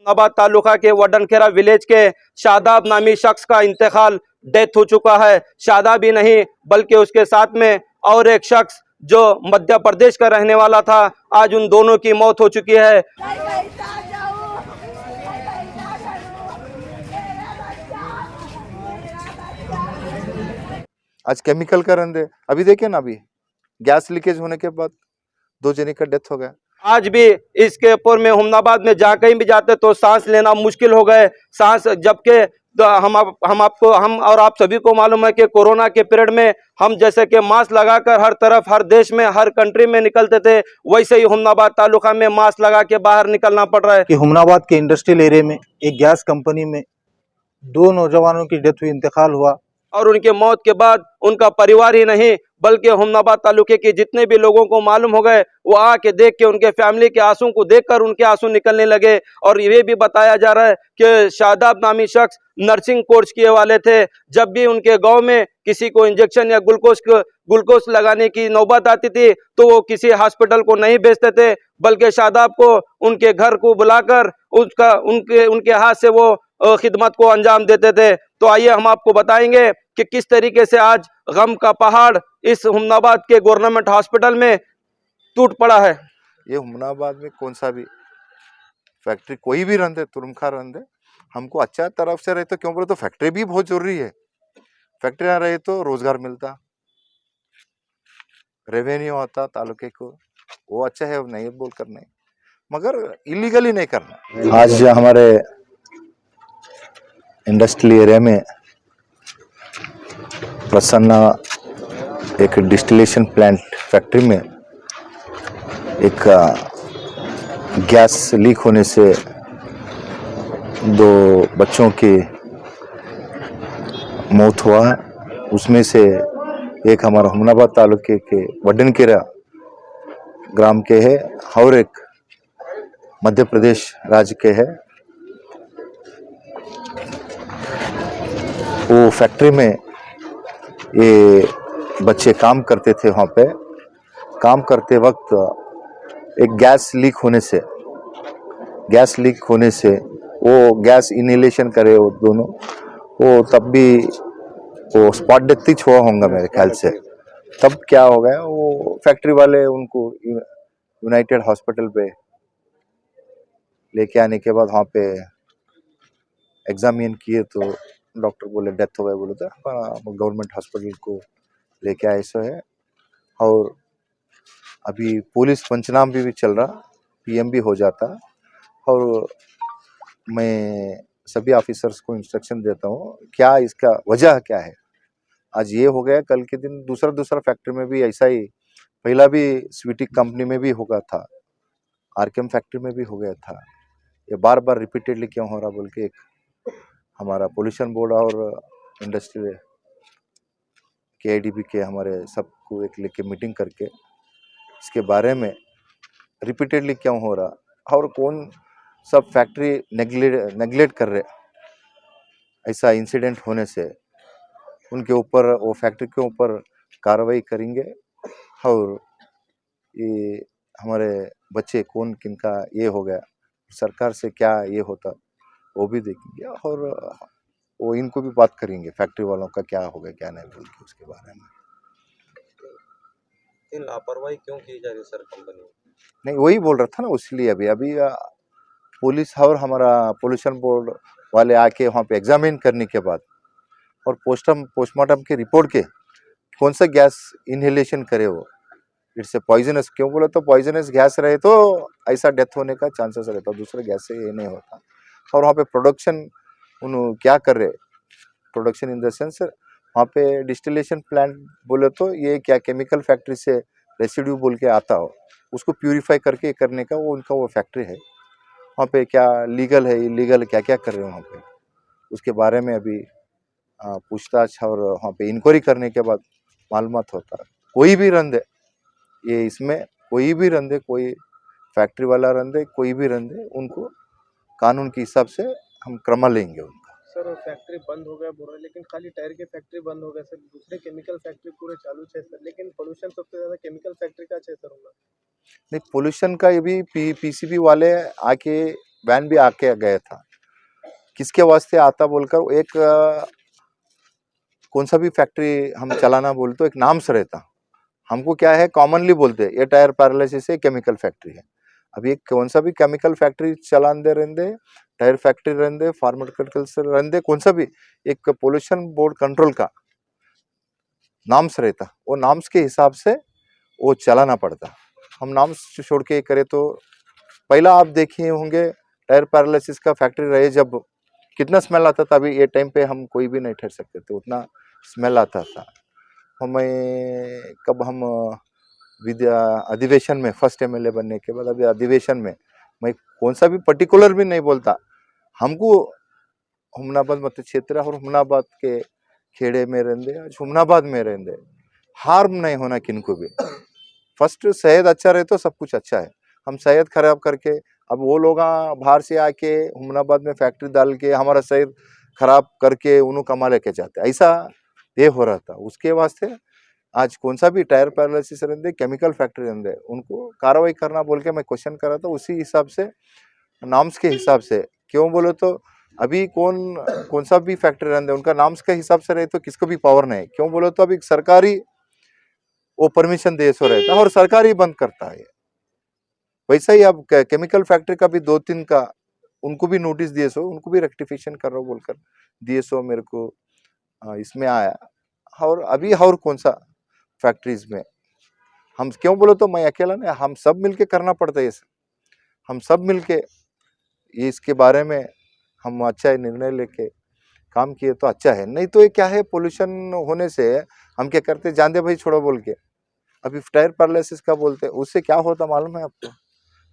नाबाद तालुका के वडनखेरा विलेज के शादाब नामी शख्स का इंतकाल डेथ हो चुका है। शादाब ही नहीं बल्कि उसके साथ में और एक शख्स जो मध्य प्रदेश का रहने वाला था, आज उन दोनों की मौत हो चुकी है। आज केमिकल का रंध है। अभी देखिए ना, अभी गैस लीकेज होने के बाद 2 जने का डेथ हो गया। आज भी इसके ऊपर में हुमनाबाद में जहाँ कहीं भी जाते तो सांस लेना मुश्किल हो गए। सांस जबकि तो हम और आप सभी को मालूम है कि कोरोना के पीरियड में हम जैसे कि मास्क लगाकर हर तरफ, हर देश में, हर कंट्री में निकलते थे, वैसे ही हुमनाबाद तालुका में मास्क लगा के बाहर निकलना पड़ रहा है। कि हुमनाबाद के इंडस्ट्रियल एरिया में एक गैस कंपनी में 2 नौजवानों की डेथ हुई, इंतकाल हुआ। और उनके मौत के बाद उनका परिवार ही नहीं बल्कि हुमनाबाद तालुके के जितने भी लोगों को मालूम हो गए, वो आके देख के उनके फैमिली के आंसू को देखकर उनके आंसू निकलने लगे। और ये भी बताया जा रहा है कि शादाब नामी शख्स नर्सिंग कोर्स किए वाले थे। जब भी उनके गांव में किसी को इंजेक्शन या ग्लूकोज लगाने की नौबत आती थी तो वो किसी हॉस्पिटल को नहीं भेजते थे, बल्कि शादाब को उनके घर को बुलाकर उनके हाथ से वो खिदमत को अंजाम देते थे। तो आइए हम आपको बताएंगे कि किस तरीके से आज गम का पहाड़ इस हुमनाबाद के गवर्नमेंट हॉस्पिटल में टूट पड़ा है। ये हुमनाबाद में कौन सा भी फैक्ट्री कोई भी रंध है, तुरमखा रंध है, हमको अच्छा तरफ से रहे तो क्यों बोले तो फैक्ट्री भी बहुत जरूरी है। फैक्ट्री ना रहे तो रोजगार मिलता, रेवेन्यू आता तालुके को, वो अच्छा है, नहीं बोल कर नहीं, मगर इलीगली नहीं करना। आज हमारे इंडस्ट्रियल एरिया में प्रसन्ना एक डिस्टिलेशन प्लांट फैक्ट्री में एक गैस लीक होने से 2 बच्चों की मौत हुआ है। उसमें से एक हमारा हुमनाबाद तालुके के वडनखेरा ग्राम के है और एक मध्य प्रदेश राज्य के है। वो फैक्ट्री में ये बच्चे काम करते थे। वहाँ पे काम करते वक्त एक गैस लीक होने से वो गैस इनहेलेशन करे वो दोनों, वो तब भी वो स्पॉट डेथ ही हुआ होगा मेरे ख्याल से। तब क्या हो गया, वो फैक्ट्री वाले उनको यूनाइटेड हॉस्पिटल पे लेके आने के बाद वहाँ पे एग्जामिन किए तो डॉक्टर बोले डेथ हो गए। बोले तो गवर्नमेंट हॉस्पिटल को लेके आए सो है। और अभी पुलिस पंचनामा भी चल रहा, पीएम भी हो जाता। और मैं सभी ऑफिसर्स को इंस्ट्रक्शन देता हूँ क्या इसका वजह क्या है। आज ये हो गया, कल के दिन दूसरा फैक्ट्री में भी ऐसा ही, पहला भी स्वीटी कंपनी में भी हो गया था, आरकेएम फैक्ट्री में भी हो गया था। ये बार बार रिपीटेडली क्यों हो रहा बोल के एक हमारा पोल्यूशन बोर्ड और इंडस्ट्री केआईडीबी के हमारे सबको एक लेके मीटिंग करके इसके बारे में रिपीटेडली क्यों हो रहा और कौन सब फैक्ट्री नेग्लेक्ट कर रहे, ऐसा इंसिडेंट होने से उनके ऊपर, वो फैक्ट्री के ऊपर कार्रवाई करेंगे। और ये हमारे बच्चे कौन किनका ये हो गया, सरकार से क्या ये होता वो भी देखेंगे। और वो इनको भी बात करेंगे फैक्ट्री वालों का क्या हो गया क्या नहीं बोल के उसके बारे में। लापरवाही क्यों की जा रही सर कंपनी? नहीं, वही बोल रहा था ना, उसलिए अभी पुलिस और हमारा पोल्यूशन बोर्ड वाले आके वहाँ पे एग्जामिन करने के बाद और पोस्टमार्टम के रिपोर्ट के कौन सा गैस इनहेलेशन करे वो इट्स ए पॉइजनस, क्यों बोला तो पॉइजनस गैस रहे तो ऐसा डेथ होने का चांसेस रहता, दूसरे गैस से ये नहीं होता। और वहाँ पे प्रोडक्शन उन क्या कर रहे, प्रोडक्शन इन द सेंस वहाँ पे डिस्टिलेशन प्लांट बोले तो ये क्या केमिकल फैक्ट्री से रेसिड्यू बोल के आता हो, उसको प्यूरिफाई करके करने का वो उनका वो फैक्ट्री है। वहाँ पे क्या लीगल है इलीगल क्या क्या कर रहे हो वहाँ पे, उसके बारे में अभी पूछताछ और वहाँ पे इंक्वायरी करने के बाद मालूमात होता है। कोई भी रंधे ये इसमें कोई भी रंधे, कोई फैक्ट्री वाला रंधे, कोई भी रंधे, उनको कानून के हिसाब से हम क्रम लेंगे उनका। सर फैक्ट्री बंद हो गया बोल रहे, लेकिन खाली टायर की फैक्ट्री बंद हो गया सर, दूसरे केमिकल फैक्ट्री पूरे चालू है सर, लेकिन पोल्यूशन सबसे ज्यादा केमिकल फैक्ट्री का है सर होगा। नहीं, पोल्यूशन का ये भी पीसीबी वाले आके वैन भी आके गया था, किसके वास्ते आता बोलकर एक कौन सा भी फैक्ट्री हम चलाना बोले तो एक नाम से रहता, हमको क्या है कॉमनली बोलते ये टायर पैरालिसिस है, केमिकल फैक्ट्री है। अभी एक कौन सा भी केमिकल फैक्ट्री चलान दे रहते, टायर फैक्ट्री रहते, फार्मास्यूटिकल से रहते, कौन सा भी एक पोल्यूशन बोर्ड कंट्रोल का नाम्स रहता, वो नाम्स के हिसाब से वो चलाना पड़ता। हम नाम्स छोड़ के करे तो पहला आप देखे होंगे टायर पैरालिसिस का फैक्ट्री रहे जब कितना स्मेल आता था, अभी ये टाइम पे हम कोई भी नहीं ठहर सकते थे, उतना स्मेल आता था। हमें कब हम विद्या अधिवेशन में फर्स्ट एमएलए बनने के बाद अभी अधिवेशन में मैं कौन सा भी पर्टिकुलर भी नहीं बोलता, हमको हुमनाबाद मत क्षेत्र और हुमनाबाद के खेड़े में रहते, आज हुमनाबाद में रहते, हार्म नहीं होना किनको भी। फर्स्ट सेहत अच्छा रहे तो सब कुछ अच्छा है, हम सेहत खराब करके अब वो लोग बाहर से आके हुमनाबाद में फैक्ट्री डाल के हमारा शरीर खराब करके उन्होंने कमा लेके जाते, ऐसा ये हो रहा था। उसके वास्ते आज कौन सा भी टायर पैरालिसिस रहते, केमिकल फैक्ट्री रहते, उनको कार्रवाई करना बोल के मैं क्वेश्चन करा था, उसी हिसाब से नाम्स के हिसाब से। क्यों बोलो तो अभी कौन सा भी फैक्ट्री रहते उनका नाम्स के हिसाब से रहे तो किसको भी पावर नहीं। क्यों बोलो तो अभी सरकारी वो परमिशन दे सो रहता है और सरकार ही बंद करता है। वैसा ही अब केमिकल फैक्ट्री का भी 2-3 का उनको भी नोटिस दिए सो, उनको भी रेक्टिफिकेशन कर रहा हूँ बोलकर दिए सो मेरे को इसमें आया। और अभी और कौन सा फैक्ट्रीज में हम क्यों बोलो तो मैं अकेला नहीं, हम सब मिलके करना पड़ता है ये सब, हम सब मिलके ये इसके बारे में हम अच्छा निर्णय लेके काम किए तो अच्छा है। नहीं तो ये क्या है, पोल्यूशन होने से हम क्या करते जान दे भाई छोड़ो बोल के। अभी टायर पैरालिसिस का बोलते उससे क्या होता मालूम है आपको,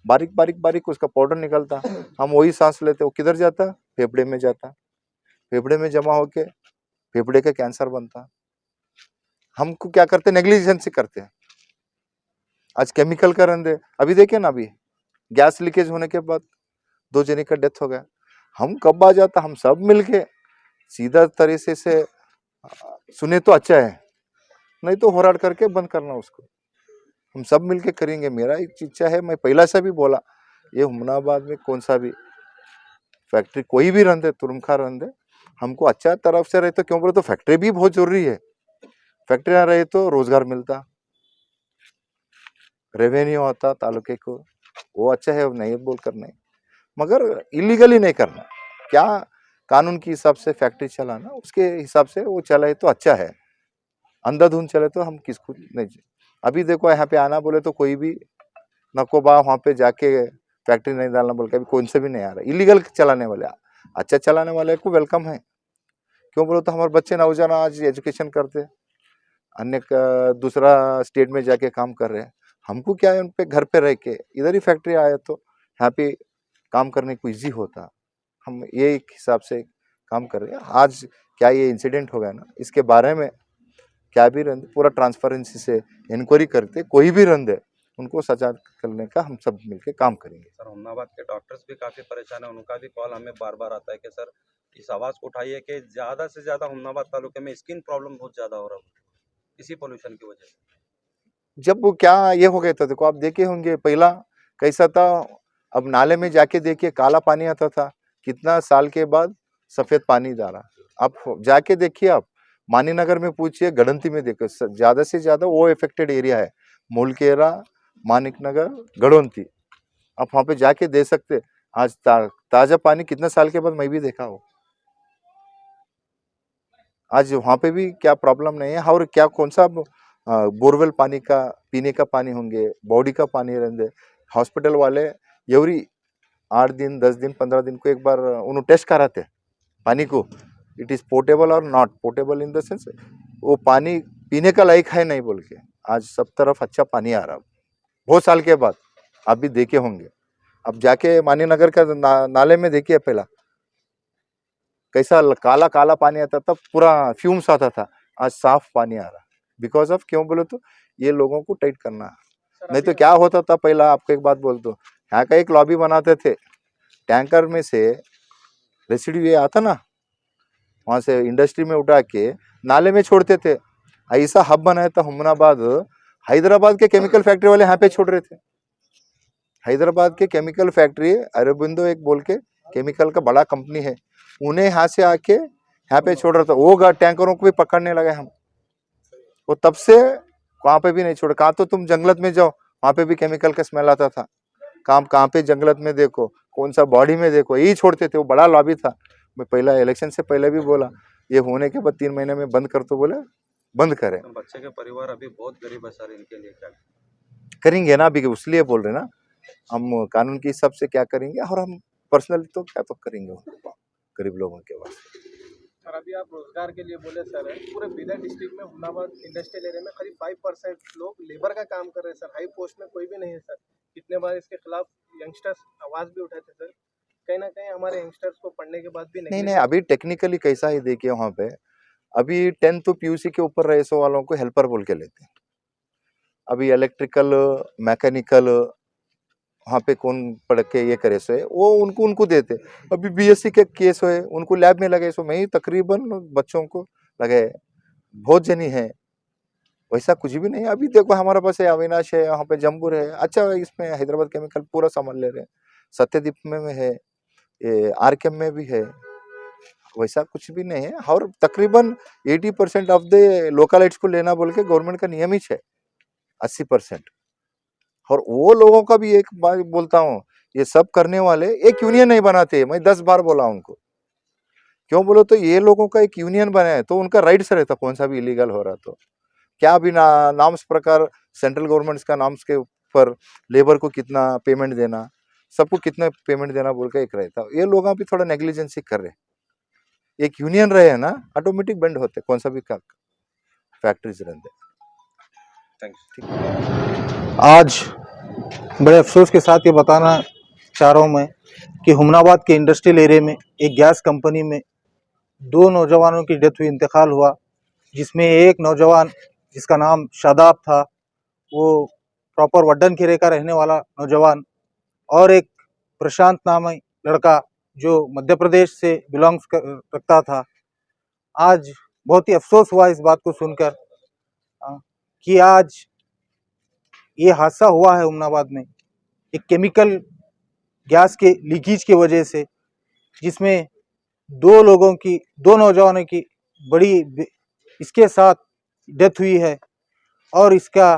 बारीक बारीक बारीक उसका पाउडर निकलता, हम वही सांस लेते, वो किधर जाता, फेफड़े में जाता, फेफड़े में जमा होके फेफड़े का कैंसर बनता। हमको क्या करते, नेग्लिजेंस से करते हैं। आज केमिकल का रंदे अभी देखिए ना, अभी गैस लीकेज होने के बाद 2 जने का डेथ हो गया, हम कब आ जाता, हम सब मिलके सीधा तरीके से सुने तो अच्छा है, नहीं तो होराड करके बंद करना उसको, हम सब मिलके करेंगे। मेरा एक इच्छा है, मैं पहला से भी बोला ये हुमनाबाद में कौन सा भी फैक्ट्री कोई भी रंदे, तुरमखा रंदे, हमको अच्छा तरफ से रहे तो क्यों बोले तो फैक्ट्री भी बहुत जरूरी है, फैक्ट्री ना रहे तो रोजगार मिलता, रेवेन्यू आता तालुके को, वो अच्छा है, नहीं बोल कर नहीं, मगर इलीगली नहीं करना। क्या कानून के हिसाब से फैक्ट्री चलाना, उसके हिसाब से वो चलाए तो अच्छा है, अंधाधुंध चले तो हम किसको नहीं। अभी देखो यहाँ पे आना बोले तो कोई भी नकोबा वहाँ पे जाके फैक्ट्री नहीं डालना बोल के अभी कौन से भी नहीं आ रहा। इलीगल चलाने वाले, अच्छा चलाने वाले को वेलकम है। क्यों बोलो तो हमारे बच्चे नौजवान आज एजुकेशन करते, अन्य दूसरा स्टेट में जाके काम कर रहे हैं, हमको क्या है उन पे घर पे रह के इधर ही फैक्ट्री आया तो यहाँ पे काम करने को ईजी होता, हम ये एक हिसाब से काम कर रहे हैं। आज क्या ये इंसिडेंट हो गया ना, इसके बारे में क्या भी रंदे पूरा ट्रांसपेरेंसी से इंक्वायरी करते, कोई भी रंदे उनको सजा करने का हम सब मिलके काम करेंगे। सर हुमनाबाद के डॉक्टर्स भी काफी परेशान है, उनका भी कॉल हमें बार बार आता है कि सर इस आवाज को उठाइए कि ज्यादा से ज्यादा हुमनाबाद तालुके में स्किन प्रॉब्लम बहुत ज्यादा हो रहा है इसी पोल्यूशन की वजह से। जब वो क्या ये हो गया था, देखो आप देखे होंगे पहला कैसा था, अब नाले में जाके देखिए काला पानी आता था, कितना साल के बाद सफेद पानी जा रहा। आप जाके देखिए, आप मानीनगर में पूछिए, गड़ंती में देखो, ज्यादा से ज्यादा वो इफेक्टेड एरिया है, मुलकेरा, मानिकनगर, गड़ोंती, आप वहां पे जाके दे सकते। आज ताजा पानी कितना साल के बाद मैं भी देखा हो, आज वहां पे भी क्या प्रॉब्लम नहीं है। और क्या कौन सा बोरवेल पानी का पीने का पानी होंगे, बॉडी का पानी रहेंगे, हॉस्पिटल वाले एवरी 8 दिन 10 दिन 15 दिन को एक बार उन्होंने टेस्ट कराते पानी को, इट इज पोर्टेबल और not portable, in the sense वो पानी पीने का लायक है नहीं बोल के। आज सब तरफ अच्छा पानी आ रहा बहुत साल के बाद, आप भी देखे होंगे। अब जाके मानीनगर का नाले में देखिए पहला कैसा काला काला पानी आता था, पूरा फ्यूम्स आता था, आज साफ पानी आ रहा। बिकॉज ऑफ क्यों बोले तो ये लोगों को टाइट करना है। नहीं तो क्या होता था पहला, आपको एक बात बोलते हो, यहाँ का एक लॉबी बनाते थे, टैंकर में से रेसिड्यू ये आता ना, वहां से इंडस्ट्री में उठा के नाले में छोड़ते थे। ऐसा हब बनाया था हुमनाबाद, हैदराबाद के केमिकल फैक्ट्री वाले यहाँ पे छोड़ रहे थे, हैदराबाद के केमिकल फैक्ट्री है, अरबिंदो एक बोल के केमिकल का बड़ा कंपनी है, उन्हें यहाँ से आके यहाँ पे छोड़ रहा था। वो टैंकरों को भी पकड़ने लगे हम, वो तब से वहाँ पे भी नहीं छोड़ा। कहाँ तो तुम जंगलत में जाओ, वहाँ पे भी केमिकल का स्मेल आता था। कहाँ पे जंगलत में देखो, कौन सा बॉडी में देखो, यही छोड़ते थे। वो बड़ा लॉबी था। मैं पहला इलेक्शन से पहले भी बोला, ये होने के बाद 3 महीने में बंद कर, तो बोले बंद करें। बच्चे के परिवार अभी बहुत गरीब है सर, इनके लिए क्या करेंगे ना, अभी उसलिए बोल रहे ना, हम कानून के हिसाब से क्या करेंगे, और हम पर्सनली तो क्या तो करेंगे गरीब लोगों के वास्ते। और अभी आप रोजगार के लिए बोले सर, पूरे बीदर डिस्ट्रिक्ट में हुमनाबाद इंडस्ट्रियल एरिया में करीब 5% लोग लेबर का काम कर रहे हैं सर, हाई पोस्ट में कोई भी नहीं है सर। कितने बार इसके खिलाफ यंगस्टर्स आवाज भी उठाए थे सर, कहीं ना कहीं हमारे यंगस्टर्स को पढ़ने के बाद भी नहीं, अभी टेक्निकली कैसा है देखिए, वहाँ पे अभी 10th तो PUC के ऊपर रहे, 100 वालों को हेल्पर बोल के लेते हैं। अभी इलेक्ट्रिकल, मैकेनिकल वहाँ पे कौन पढ़ के ये करे सो है, वो उनको देते। अभी BSc के केस है, उनको लैब में लगे, सो मैं ही तकरीबन बच्चों को लगे, बहुत जनी है। वैसा कुछ भी नहीं। अभी देखो हमारे पास है अविनाश है, वहाँ पे जम्बूर है, अच्छा इसमें हैदराबाद केमिकल पूरा सामान ले रहे हैं। सत्यदीप में है, ये RKM में भी है, वैसा कुछ भी नहीं है। और तकरीबन 80% ऑफ द लोकलाइट्स को लेना बोल के गवर्नमेंट का नियम ही है, 80%। और वो लोगों का भी एक बात बोलता हूँ, ये सब करने वाले एक यूनियन नहीं बनाते। मैं 10 बार बोला उनको, क्यों बोलो तो ये लोगों का एक यूनियन बनाए तो उनका राइट्स रहता, कौन सा भी इलीगल हो रहा तो क्या भी नाम्स प्रकार सेंट्रल गवर्नमेंट का नाम्स के ऊपर लेबर को कितना पेमेंट देना, सबको कितना पेमेंट देना बोल के एक रहता। ये लोग भी थोड़ा नेग्लिजेंसी कर रहे। एक यूनियन रहे ना, ऑटोमेटिक बंद होते कौन सा भी फैक्ट्रीज रहते। आज बड़े अफसोस के साथ ये बताना चाह रहा हूँ मैं कि हुमनाबाद के इंडस्ट्रियल एरिया में एक गैस कंपनी में 2 नौजवानों की डेथ हुई, इंतकाल हुआ, जिसमें एक नौजवान जिसका नाम शादाब था, वो प्रॉपर वड्डन खेरे का रहने वाला नौजवान, और एक प्रशांत नाम है लड़का जो मध्य प्रदेश से बिलोंग्स रखता था। आज बहुत ही अफसोस हुआ इस बात को सुनकर कि आज ये हादसा हुआ है हुमनाबाद में एक केमिकल गैस के लीकेज की वजह से, जिसमें 2 नौजवानों की बड़ी इसके साथ डेथ हुई है। और इसका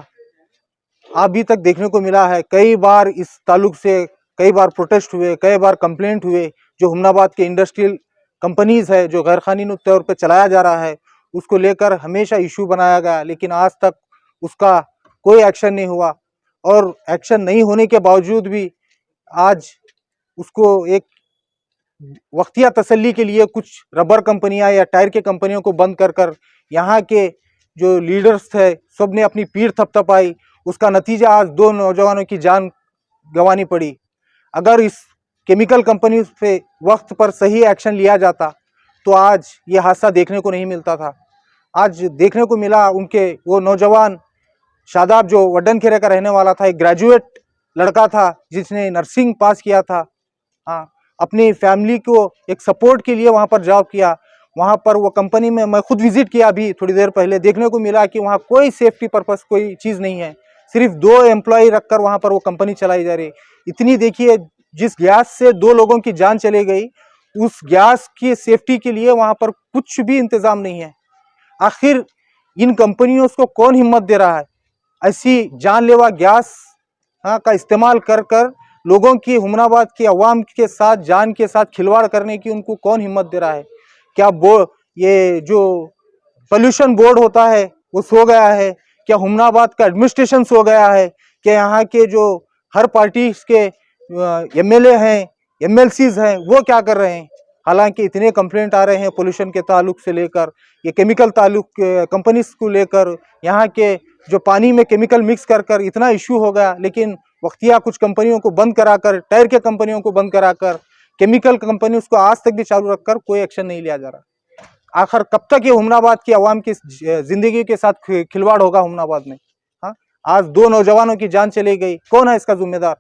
अभी तक देखने को मिला है, कई बार इस ताल्लुक से कई बार प्रोटेस्ट हुए, कई बार कंप्लेंट हुए। जो हुमनाबाद के इंडस्ट्रियल कंपनीज है जो गैर कानूनी तौर पर चलाया जा रहा है, उसको लेकर हमेशा इशू बनाया गया, लेकिन आज तक उसका कोई एक्शन नहीं हुआ। और एक्शन नहीं होने के बावजूद भी आज उसको एक वक्तिया तसल्ली के लिए कुछ रबर कंपनियां या टायर के कंपनियों को बंद कर यहाँ के जो लीडर्स थे सब ने अपनी पीठ थपथपाई। उसका नतीजा आज 2 नौजवानों की जान गंवानी पड़ी। अगर इस केमिकल कंपनी पे वक्त पर सही एक्शन लिया जाता तो आज ये हादसा देखने को नहीं मिलता था। आज देखने को मिला उनके वो नौजवान शादाब जो वड्डन खेरे का रहने वाला था, एक ग्रेजुएट लड़का था जिसने नर्सिंग पास किया था। हाँ, अपनी फैमिली को एक सपोर्ट के लिए वहाँ पर जॉब किया। वहाँ पर वो कंपनी में मैं खुद विजिट किया अभी थोड़ी देर पहले, देखने को मिला कि वहाँ कोई सेफ्टी पर्पस कोई चीज़ नहीं है, सिर्फ 2 एम्प्लॉय रखकर वहाँ पर वो कंपनी चलाई जा रही। इतनी देखिए, जिस गैस से 2 लोगों की जान चली गई, उस गैस की सेफ्टी के लिए वहाँ पर कुछ भी इंतजाम नहीं है। आखिर इन कंपनियों को कौन हिम्मत दे रहा है ऐसी जानलेवा गैस का इस्तेमाल कर लोगों की, हुमनाबाद की अवाम के साथ, जान के साथ खिलवाड़ करने की उनको कौन हिम्मत दे रहा है? क्या ये जो पोल्यूशन बोर्ड होता है वो सो गया है? क्या हुमनाबाद का एडमिनिस्ट्रेशन सो गया है? क्या यहाँ के जो हर पार्टी के MLA हैं, MLCs हैं, वो क्या कर रहे हैं? हालांकि इतने कंप्लेंट आ रहे हैं पोल्यूशन के ताल्लुक से लेकर, ये केमिकल ताल्लुक कंपनीज को लेकर, यहाँ के जो पानी में केमिकल मिक्स कर इतना इशू हो गया, लेकिन वक्तिया कुछ कंपनियों को बंद कराकर, टायर के कंपनियों को बंद कराकर, केमिकल कंपनी उसको आज तक भी चालू रखकर कोई एक्शन नहीं लिया जा रहा। आखिर कब तक ये हुमनाबाद की आवाम की जिंदगी के साथ खिलवाड़ होगा हुमनाबाद में? हाँ, आज 2 नौजवानों की जान चली गई, कौन है इसका जिम्मेदार?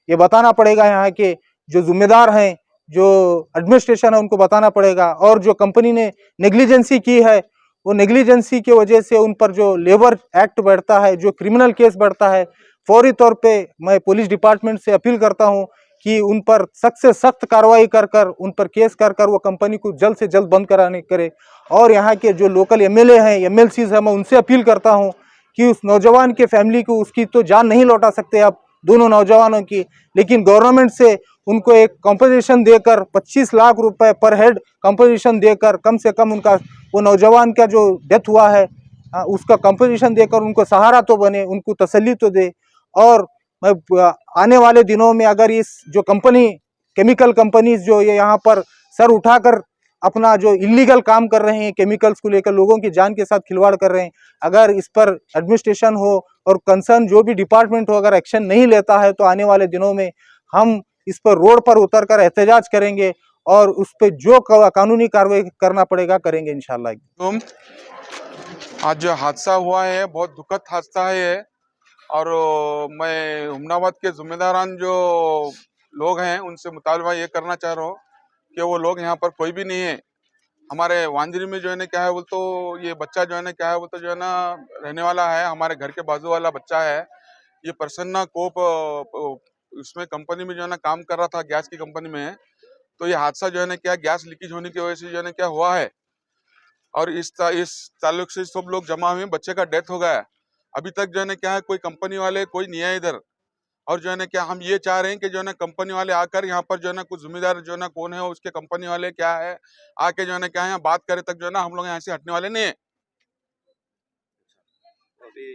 ये बताना पड़ेगा। यहाँ के जो जिम्मेदार हैं, जो एडमिनिस्ट्रेशन है, उनको बताना पड़ेगा। और जो कंपनी ने नेग्लिजेंसी की है वो नेग्लिजेंसी की वजह से उन पर जो लेबर एक्ट बढ़ता है, जो क्रिमिनल केस बढ़ता है, फौरी तौर पे मैं पुलिस डिपार्टमेंट से अपील करता हूं कि उन पर सख्त से सख्त कार्रवाई कर कर उन पर केस कर कर वो कंपनी को जल्द से जल्द बंद कराने करे। और यहाँ के जो लोकल एमएलए हैं, एमएलसीज हैं, मैं उनसे अपील करता हूँ कि उस नौजवान के फैमिली को, उसकी तो जान नहीं लौटा सकते आप दोनों नौजवानों की, लेकिन गवर्नमेंट से उनको एक कॉम्पोजिशन देकर 25 लाख रुपए पर हेड कॉम्पोजिशन देकर कम से कम उनका, वो नौजवान का जो डेथ हुआ है उसका कॉम्पोजिशन देकर उनको सहारा तो बने, उनको तसल्ली तो दे। और मैं आने वाले दिनों में अगर इस जो कंपनी, केमिकल कंपनीज जो ये यहाँ पर सर उठाकर अपना जो इलीगल काम कर रहे हैं, केमिकल्स को लेकर लोगों की जान के साथ खिलवाड़ कर रहे हैं, अगर इस पर एडमिनिस्ट्रेशन हो और कंसर्न जो भी डिपार्टमेंट हो अगर एक्शन नहीं लेता है तो आने वाले दिनों में हम इस पर रोड पर उतर कर एहतजाज करेंगे और उस पर जो कानूनी कार्रवाई करना पड़ेगा करेंगे इंशाल्लाह। आज जो हादसा हुआ है बहुत दुखद हादसा है और मैं हुमनाबाद के जिम्मेदारान जो लोग हैं उनसे मुतालबा ये करना चाह रहा हूँ कि वो लोग यहाँ पर कोई भी नहीं है। हमारे वांजरी में जो है ना क्या है बोल तो ये बच्चा जो है ना क्या है बोल तो जो है ना रहने वाला है, हमारे घर के बाजू वाला बच्चा है। ये प्रसन्ना कोप उसमें कंपनी में जो है ना काम कर रहा था, गैस की कंपनी में। तो ये हादसा जो है ना क्या गैस लीकेज होने की वजह से जो है ना क्या हुआ है और इस ताल्लुक से सब लोग जमा हुए, बच्चे का डेथ हो गया। अभी तक जो है ना क्या है कोई कंपनी वाले कोई नहीं है इधर। और जो है ना क्या हम ये चाह रहे हैं कि जो है ना कंपनी वाले आकर यहाँ पर जो है ना कुछ जिम्मेदार जो है ना कौन है उसके कंपनी वाले क्या है आके जो है ना क्या है बात करे तक जो है ना हम लोग यहाँ से हटने वाले नहीं है। अभी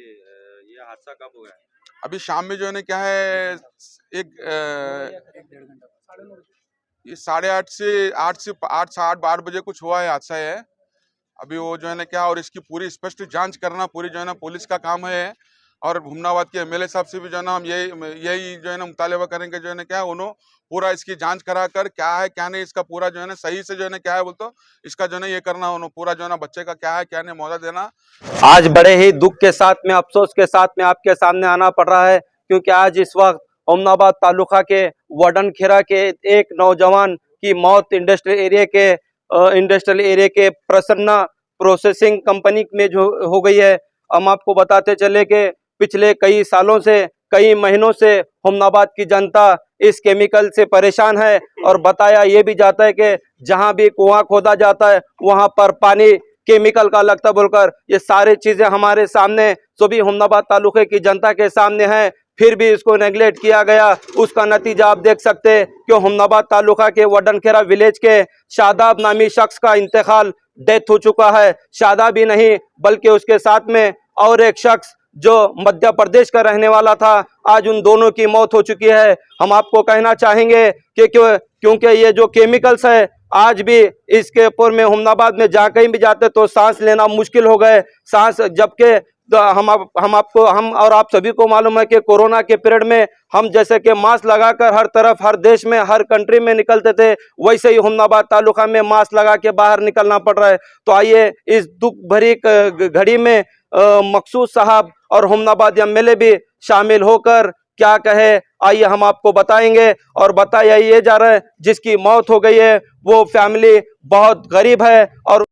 ये हादसा कब हुआ है? अभी शाम में जो है ना क्या है एक ये 8:30 से 8 बजे कुछ हुआ है हादसा है। अभी वो जो है ना क्या और इसकी पूरी स्पष्ट जांच करना पूरी जो है ना पुलिस का काम है। और हुमनाबाद के एमएलए साहब से भी जो है ना हम यही जो है ना मुतालबा करेंगे जो है ना क्या उन्होंने पूरा इसकी जांच करा कर क्या है क्या नहीं इसका पूरा जो है ना सही से जो है ना क्या है बोलते इसका जो है ना ये करना उन्होंने पूरा जो है ना बच्चे का क्या है क्या नहीं मुआवजा देना। आज बड़े ही दुख के साथ में, अफसोस के साथ में आपके सामने आना पड़ रहा है क्योंकि आज इस वक्त हुमनाबाद तालुका के वडनखेरा के एक नौजवान की मौत इंडस्ट्रियल एरिया के प्रसन्ना प्रोसेसिंग कंपनी में जो हो गई है। हम आपको बताते चले कि पिछले कई सालों से, कई महीनों से हुमनाबाद की जनता इस केमिकल से परेशान है और बताया ये भी जाता है कि जहां भी कुआं खोदा जाता है वहां पर पानी केमिकल का लगता बोलकर ये सारी चीजें हमारे सामने सभी हुमनाबाद तालुके की जनता के सामने हैं, फिर भी इसको नेगलेक्ट किया गया। उसका नतीजा आप देख सकते हैं कि हुमनाबाद तालुका के वडनखेरा विलेज के शादाब नामी शख्स का इंतकाल, डेथ हो चुका है। शादाब ही नहीं बल्कि उसके साथ में और एक शख्स जो मध्य प्रदेश का रहने वाला था, आज उन दोनों की मौत हो चुकी है। हम आपको कहना चाहेंगे कि क्योंकि ये जो केमिकल्स है आज भी इसके ऊपर में हुमनाबाद में जहाँ कहीं भी जाते तो सांस लेना मुश्किल हो गए सांस, जबकि तो हम और आप सभी को मालूम है कि कोरोना के पीरियड में हम जैसे कि मास्क लगाकर हर तरफ, हर देश में, हर कंट्री में निकलते थे, वैसे ही हुमनाबाद तालुका में मास्क लगा के बाहर निकलना पड़ रहा है। तो आइए इस दुख भरी घड़ी में मकसूद साहब और हुमनाबाद एमएलए भी शामिल होकर क्या कहे आइए हम आपको बताएंगे। और बताया ये जा रहा है जिसकी मौत हो गई है वो फैमिली बहुत गरीब है और